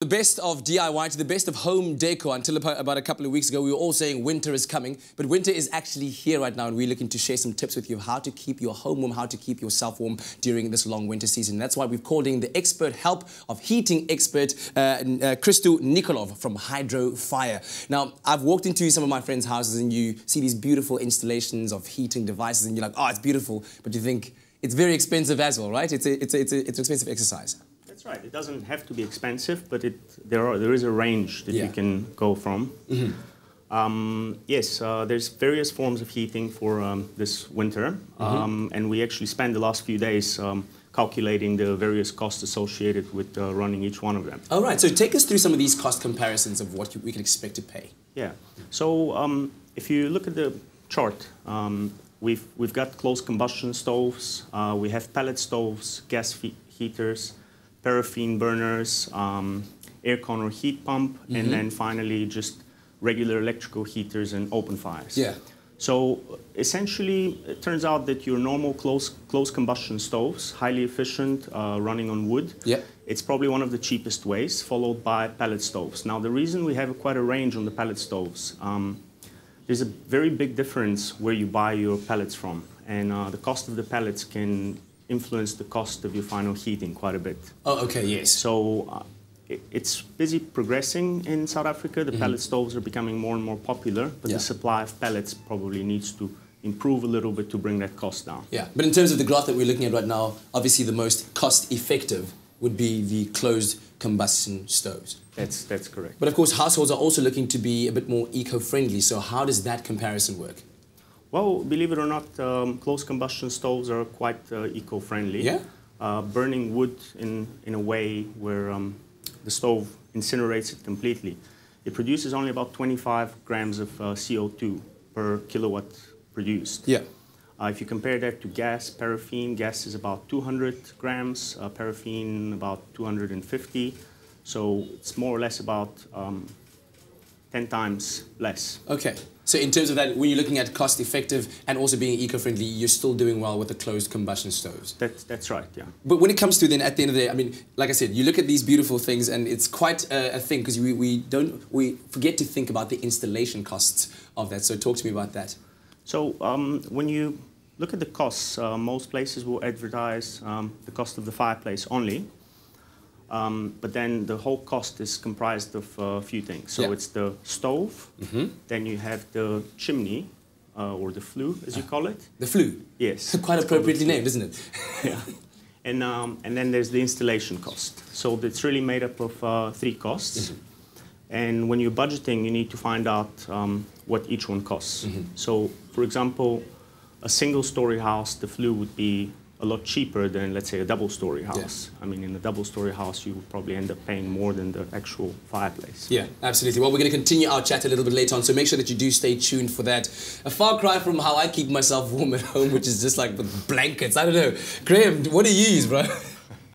The best of DIY to the best of home decor. Until about a couple of weeks ago, we were all saying winter is coming, but winter is actually here right now, and we're looking to share some tips with you of how to keep your home warm, how to keep yourself warm during this long winter season. That's why we've called in the expert help of heating expert Kristo Nikolov from Hydro Fire. Now, I've walked into some of my friends' houses and you see these beautiful installations of heating devices and you're like, oh, it's beautiful, but you think it's very expensive as well, right? It's an expensive exercise. That's right. It doesn't have to be expensive, but there is a range that you can go from. Yes, there's various forms of heating for this winter, and we actually spent the last few days calculating the various costs associated with running each one of them. All right. So take us through some of these cost comparisons of what we can expect to pay. Yeah. So if you look at the chart, we've got closed combustion stoves, we have pellet stoves, gas heaters, paraffin burners, aircon or heat pump, and then finally just regular electrical heaters and open fires. Yeah. So essentially, it turns out that your normal closed combustion stoves, highly efficient, running on wood, it's probably one of the cheapest ways, followed by pellet stoves. Now, the reason we have quite a range on the pellet stoves, there's a very big difference where you buy your pellets from, and the cost of the pellets can influence the cost of your final heating quite a bit. Oh, okay, yes. So it's busy progressing in South Africa. The pellet stoves are becoming more and more popular, but the supply of pellets probably needs to improve a little bit to bring that cost down. Yeah, but in terms of the graph that we're looking at right now, obviously the most cost-effective would be the closed combustion stoves. That's correct. But of course, households are also looking to be a bit more eco-friendly, so how does that comparison work? Well, believe it or not, closed combustion stoves are quite eco-friendly. Yeah? Burning wood in a way where the stove incinerates it completely. It produces only about 25 grams of CO2 per kilowatt produced. Yeah. If you compare that to gas, paraffin, gas is about 200 grams, paraffin about 250. So it's more or less about 10 times less. Okay. So in terms of that, when you're looking at cost effective and also being eco-friendly, you're still doing well with the closed combustion stoves. That's right, yeah. But when it comes to then, at the end of the day, I mean, like I said, you look at these beautiful things and it's quite a thing because we forget to think about the installation costs of that. So talk to me about that. So when you look at the costs, most places will advertise the cost of the fireplace only. But then the whole cost is comprised of a few things. So it's the stove, then you have the chimney, or the flue, as you call it. The flue? Yes. Quite appropriately named, isn't it? Yeah. And then there's the installation cost. So it's really made up of three costs. And when you're budgeting, you need to find out what each one costs. So, for example, a single-story house, the flue would be a lot cheaper than, let's say, a double-story house. I mean, in a double-story house, you would probably end up paying more than the actual fireplace. Yeah, absolutely. Well, we're going to continue our chat a little bit later on, so make sure that you do stay tuned for that. A far cry from how I keep myself warm at home, which is just like with blankets. I don't know. Graham, what do you use, bro?